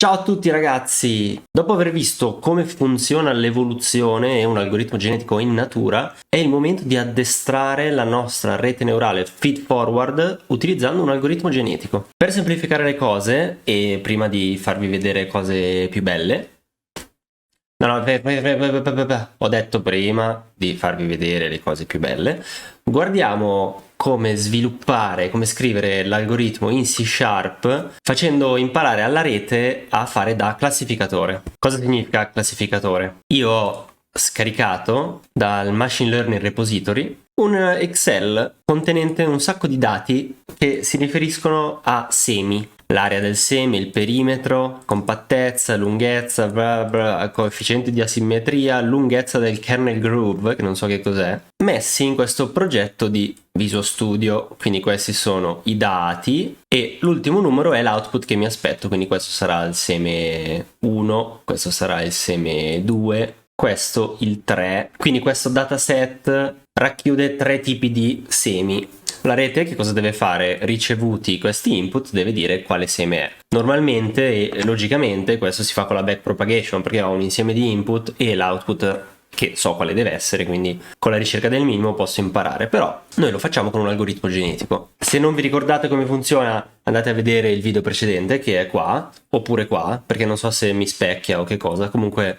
Ciao a tutti ragazzi! Dopo aver visto come funziona l'evoluzione e un algoritmo genetico in natura, è il momento di addestrare la nostra rete neurale feedforward utilizzando un algoritmo genetico. Per semplificare le cose, e prima di farvi vedere cose più belle, ho detto prima di farvi vedere le cose più belle, guardiamo come sviluppare, come scrivere l'algoritmo in C# facendo imparare alla rete a fare da classificatore. Cosa significa classificatore? Io ho scaricato dal Machine Learning Repository un Excel contenente un sacco di dati che si riferiscono a semi. L'area del seme, il perimetro, compattezza, lunghezza, coefficiente di asimmetria, lunghezza del kernel groove, che non so che cos'è, messi in questo progetto di Visual Studio. Quindi questi sono i dati e l'ultimo numero è l'output che mi aspetto, quindi questo sarà il seme 1, questo sarà il seme 2, questo il 3. Quindi questo dataset racchiude 3 tipi di semi. La rete che cosa deve fare? Ricevuti questi input deve dire quale seme è. Normalmente e logicamente questo si fa con la backpropagation, perché ho un insieme di input e l'output che so quale deve essere, quindi con la ricerca del minimo posso imparare, però noi lo facciamo con un algoritmo genetico. Se non vi ricordate come funziona, andate a vedere il video precedente che è qua, oppure qua, perché non so se mi specchia o che cosa, comunque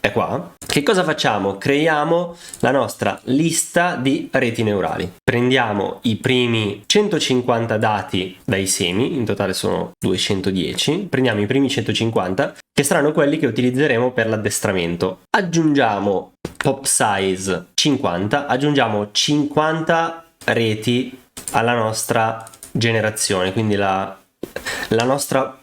è qua. Che cosa facciamo? Creiamo la nostra lista di reti neurali. Prendiamo i primi 150 dati dai semi, in totale sono 210, prendiamo i primi 150 che saranno quelli che utilizzeremo per l'addestramento. Aggiungiamo pop size 50, aggiungiamo 50 reti alla nostra generazione, quindi la nostra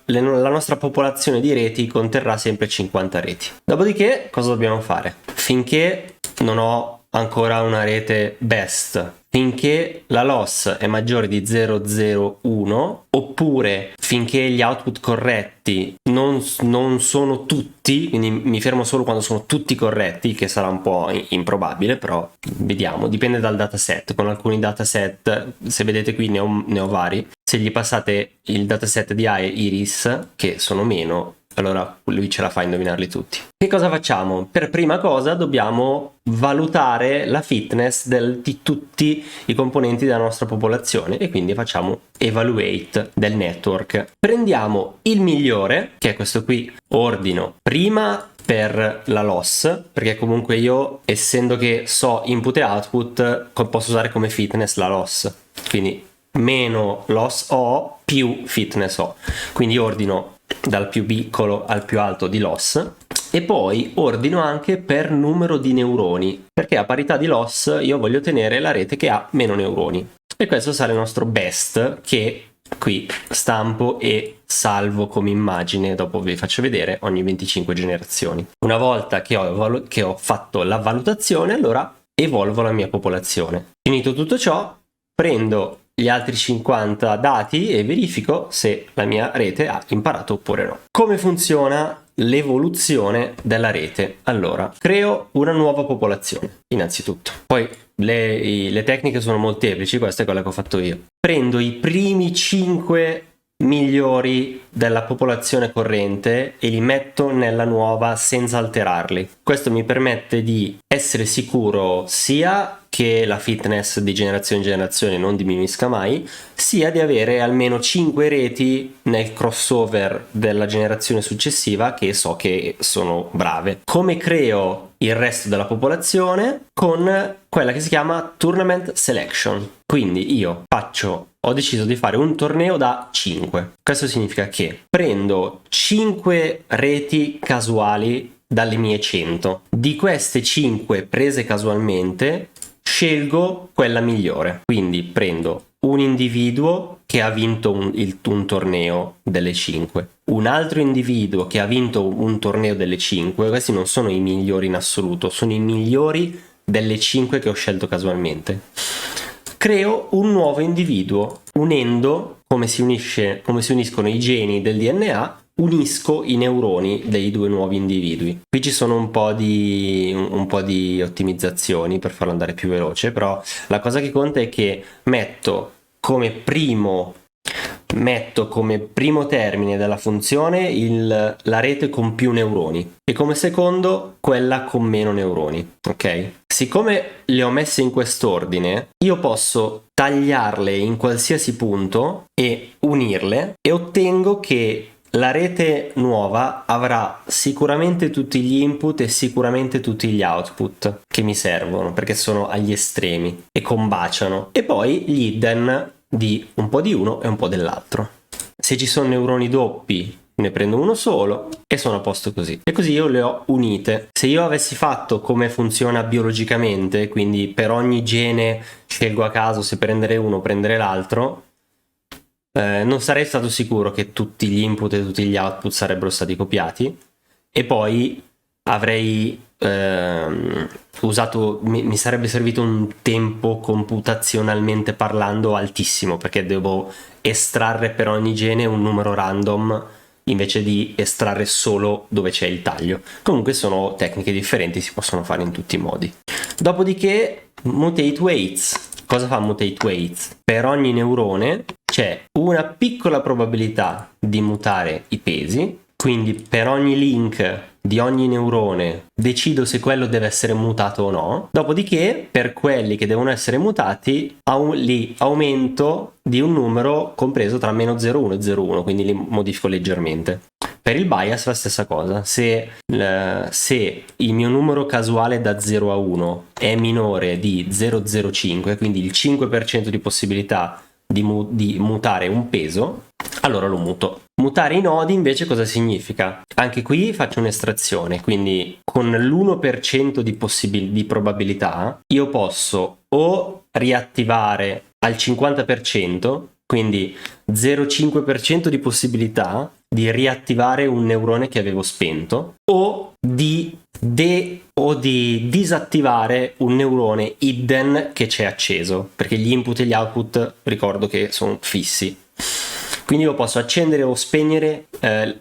popolazione di reti conterrà sempre 50 reti. Dopodiché cosa dobbiamo fare? Finché non ho ancora una rete best, finché la loss è maggiore di 0,01, oppure finché gli output corretti non sono tutti, quindi mi fermo solo quando sono tutti corretti, che sarà un po' improbabile, però vediamo, dipende dal dataset. Con alcuni dataset, se vedete qui ne ho vari, se gli passate il dataset di Iris, che sono meno, allora lui ce la fa a indovinarli tutti. Che cosa facciamo? Per prima cosa dobbiamo valutare la fitness di tutti i componenti della nostra popolazione e quindi facciamo evaluate del network. Prendiamo il migliore, che è questo qui, ordino prima per la loss, perché comunque io, essendo che so input e output, posso usare come fitness la loss, quindi meno loss ho, più fitness ho, quindi ordino dal più piccolo al più alto di loss. E poi ordino anche per numero di neuroni, perché a parità di loss io voglio ottenere la rete che ha meno neuroni, e questo sarà il nostro best, che qui stampo e salvo come immagine, dopo vi faccio vedere ogni 25 generazioni. Una volta che ho fatto la valutazione, allora evolvo la mia popolazione. Finito tutto ciò, prendo gli altri 50 dati e verifico se la mia rete ha imparato oppure no. Come funziona l'evoluzione della rete? Allora, creo una nuova popolazione, innanzitutto. Poi le tecniche sono molteplici, questa è quella che ho fatto io. Prendo i primi 5 migliori della popolazione corrente e li metto nella nuova senza alterarli. Questo mi permette di essere sicuro sia che la fitness di generazione in generazione non diminuisca mai, sia di avere almeno 5 reti nel crossover della generazione successiva che so che sono brave. Come creo il resto della popolazione? Con quella che si chiama Tournament Selection. Quindi io ho deciso di fare un torneo da 5. Questo significa che prendo 5 reti casuali dalle mie 100. Di queste 5 prese casualmente, scelgo quella migliore. Quindi prendo un individuo che ha vinto un torneo delle 5, un altro individuo che ha vinto un torneo delle 5, questi non sono i migliori in assoluto, sono i migliori delle 5 che ho scelto casualmente. Creo un nuovo individuo, unendo, come si uniscono i geni del DNA, unisco i neuroni dei due nuovi individui. Qui ci sono un po' di ottimizzazioni per farlo andare più veloce, però la cosa che conta è che metto come primo metto come primo termine della funzione la rete con più neuroni e come secondo quella con meno neuroni, ok? Siccome le ho messe in quest'ordine, io posso tagliarle in qualsiasi punto e unirle e ottengo che la rete nuova avrà sicuramente tutti gli input e sicuramente tutti gli output che mi servono, perché sono agli estremi e combaciano, e poi gli hidden di un po' di uno e un po' dell'altro. Se ci sono neuroni doppi ne prendo uno solo e sono a posto così. E così io le ho unite. Se io avessi fatto come funziona biologicamente, quindi per ogni gene scelgo a caso se prendere uno o prendere l'altro, non sarei stato sicuro che tutti gli input e tutti gli output sarebbero stati copiati, e poi avrei usato, mi sarebbe servito un tempo computazionalmente parlando altissimo, perché devo estrarre per ogni gene un numero random invece di estrarre solo dove c'è il taglio. Comunque sono tecniche differenti, si possono fare in tutti i modi. Dopodiché mutate weights. Cosa fa mutate weights? Per ogni neurone c'è una piccola probabilità di mutare i pesi, quindi per ogni link di ogni neurone decido se quello deve essere mutato o no. Dopodiché per quelli che devono essere mutati li aumento di un numero compreso tra meno 0,1 e 0,1, quindi li modifico leggermente. Per il bias la stessa cosa, se il mio numero casuale da 0 a 1 è minore di 0,05, quindi il 5% di possibilità di mutare un peso, allora lo muto. Mutare i nodi invece cosa significa? Anche qui faccio un'estrazione, quindi con l'1% di probabilità io posso o riattivare al 50%, quindi 0,5% di possibilità di riattivare un neurone che avevo spento, o di disattivare un neurone hidden che c'è acceso, perché gli input e gli output ricordo che sono fissi. Quindi io posso accendere o spegnere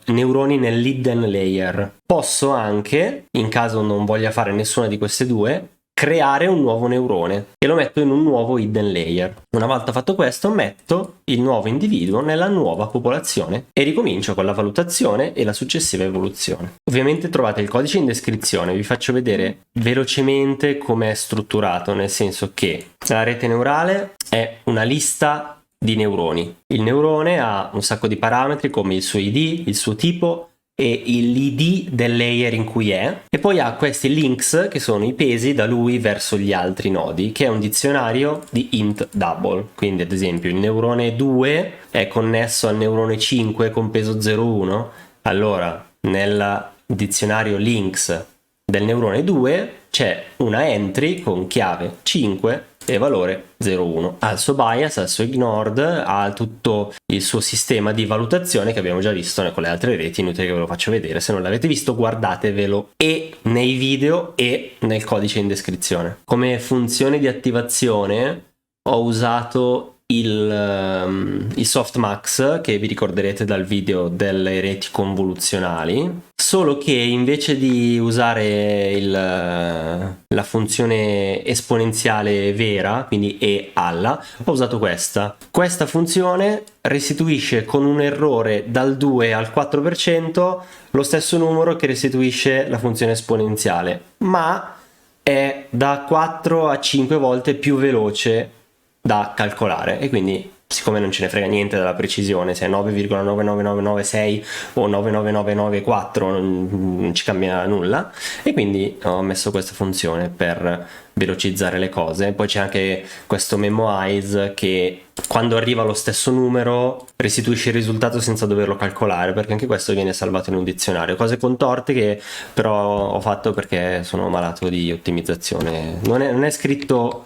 neuroni nell'hidden layer. Posso anche, in caso non voglia fare nessuna di queste due, creare un nuovo neurone e lo metto in un nuovo hidden layer. Una volta fatto questo, metto il nuovo individuo nella nuova popolazione e ricomincio con la valutazione e la successiva evoluzione. Ovviamente trovate il codice in descrizione, vi faccio vedere velocemente come è strutturato, nel senso che la rete neurale è una lista di neuroni. Il neurone ha un sacco di parametri come il suo ID, il suo tipo e l'id del layer in cui è, e poi ha questi links che sono i pesi da lui verso gli altri nodi, che è un dizionario di int double. Quindi ad esempio il neurone 2 è connesso al neurone 5 con peso 0,1, allora nel dizionario links del neurone 2 c'è una entry con chiave 5 e valore 0,1. Ha il suo bias, ha il suo ignored, ha tutto il suo sistema di valutazione che abbiamo già visto con le altre reti, inutile che ve lo faccio vedere, se non l'avete visto guardatevelo e nei video e nel codice in descrizione. Come funzione di attivazione ho usato il softmax, che vi ricorderete dal video delle reti convoluzionali, solo che invece di usare la funzione esponenziale vera, quindi e alla, ho usato questa. Questa funzione restituisce con un errore dal 2 al 4% lo stesso numero che restituisce la funzione esponenziale, ma è da 4 a 5 volte più veloce da calcolare, e quindi siccome non ce ne frega niente della precisione, se è 9,99996 o 99994 non ci cambia nulla, e quindi ho messo questa funzione per velocizzare le cose. Poi c'è anche questo memoize che quando arriva lo stesso numero restituisce il risultato senza doverlo calcolare, perché anche questo viene salvato in un dizionario. Cose contorte che però ho fatto perché sono malato di ottimizzazione. Non è scritto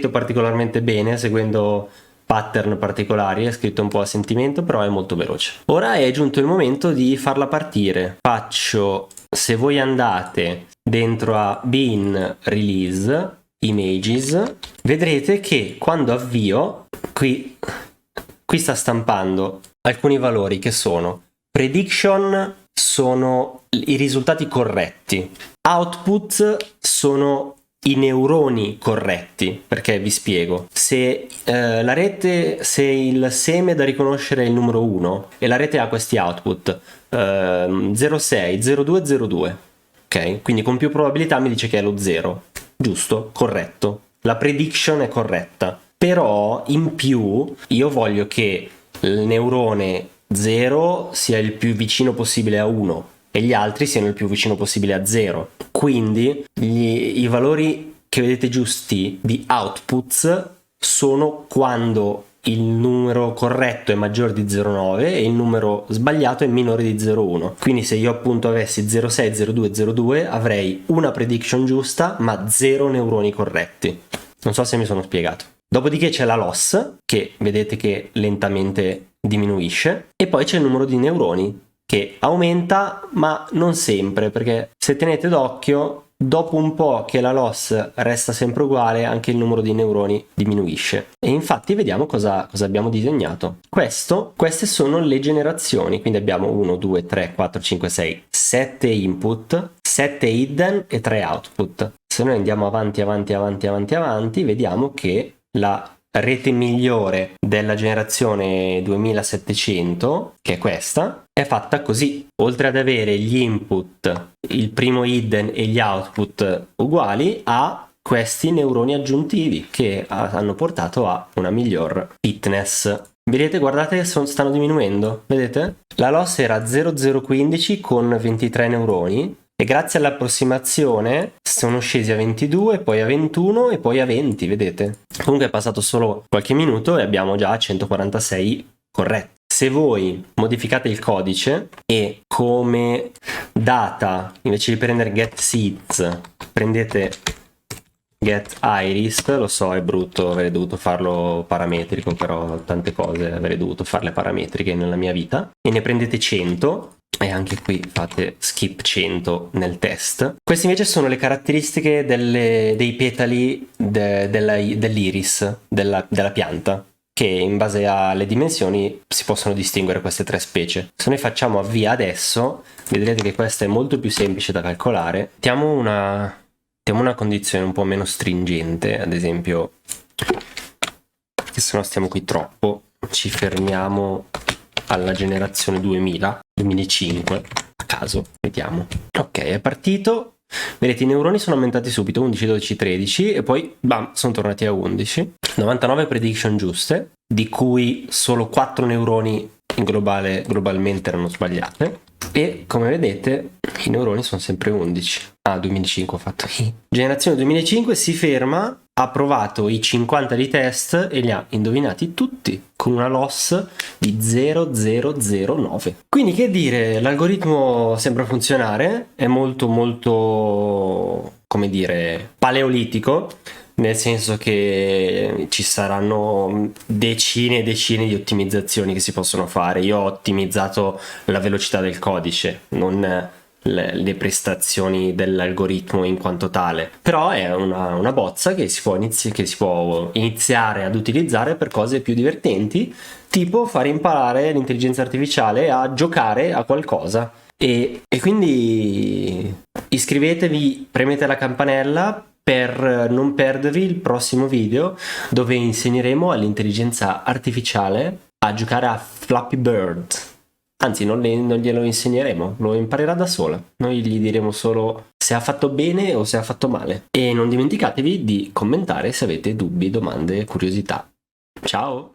particolarmente bene, seguendo pattern particolari, è scritto un po' a sentimento, però è molto veloce. Ora è giunto il momento di farla partire. Se voi andate dentro a bin release images, vedrete che quando avvio qui sta stampando alcuni valori che sono prediction, sono i risultati corretti, output sono i neuroni corretti, perché vi spiego. Se se il seme da riconoscere è il numero 1 e la rete ha questi output 06, 02, 02, ok? Quindi con più probabilità mi dice che è lo 0, giusto? Corretto. La prediction è corretta. Però in più io voglio che il neurone 0 sia il più vicino possibile a 1 e gli altri siano il più vicino possibile a 0. Quindi i valori che vedete giusti di outputs sono quando il numero corretto è maggiore di 0,9 e il numero sbagliato è minore di 0,1. Quindi se io appunto avessi 0,6, 0,2, 0,2 avrei una prediction giusta ma 0 neuroni corretti. Non so se mi sono spiegato. Dopodiché c'è la loss, che vedete che lentamente diminuisce, e poi c'è il numero di neuroni, che aumenta, ma non sempre, perché se tenete d'occhio, dopo un po' che la loss resta sempre uguale, anche il numero di neuroni diminuisce. E infatti vediamo cosa abbiamo disegnato. Queste sono le generazioni, quindi abbiamo 1, 2, 3, 4, 5, 6, 7 input, 7 hidden e 3 output. Se noi andiamo avanti, vediamo che la rete migliore della generazione 2700, che è questa, è fatta così. Oltre ad avere gli input, il primo hidden e gli output uguali, ha questi neuroni aggiuntivi che hanno portato a una miglior fitness. Vedete, guardate, stanno diminuendo, vedete? La loss era 0,015 con 23 neuroni e grazie all'approssimazione sono scesi a 22, poi a 21 e poi a 20, vedete? Comunque è passato solo qualche minuto e abbiamo già 146 corretti. Se voi modificate il codice e come data, invece di prendere get seeds, prendete get iris, lo so è brutto, avrei dovuto farlo parametrico, però tante cose avrei dovuto farle parametriche nella mia vita, e ne prendete 100 e anche qui fate skip 100 nel test. Queste invece sono le caratteristiche dei petali dell'iris della pianta, che in base alle dimensioni si possono distinguere queste tre specie. Se noi facciamo avvia adesso, vedrete che questa è molto più semplice da calcolare. Mettiamo una condizione un po' meno stringente, ad esempio, perché se no stiamo qui troppo, ci fermiamo alla generazione 2005 a caso, vediamo. Ok, è partito. Vedete, i neuroni sono aumentati subito, 11, 12, 13 e poi bam, sono tornati a 11. 99 prediction giuste, di cui solo 4 neuroni in globalmente erano sbagliate, e come vedete i neuroni sono sempre 11. 2005 ho fatto. Generazione 2005 si ferma, ha provato i 50 di test e li ha indovinati tutti con una loss di 0009. Quindi che dire, l'algoritmo sembra funzionare, è molto come dire paleolitico, nel senso che ci saranno decine e decine di ottimizzazioni che si possono fare. Io ho ottimizzato la velocità del codice, non le prestazioni dell'algoritmo in quanto tale, però è una bozza che si può iniziare ad utilizzare per cose più divertenti, tipo fare imparare l'intelligenza artificiale a giocare a qualcosa. E quindi iscrivetevi, premete la campanella per non perdervi il prossimo video, dove insegneremo all'intelligenza artificiale a giocare a Flappy Bird. Anzi, non glielo insegneremo, lo imparerà da sola. Noi gli diremo solo se ha fatto bene o se ha fatto male. E non dimenticatevi di commentare se avete dubbi, domande, curiosità. Ciao!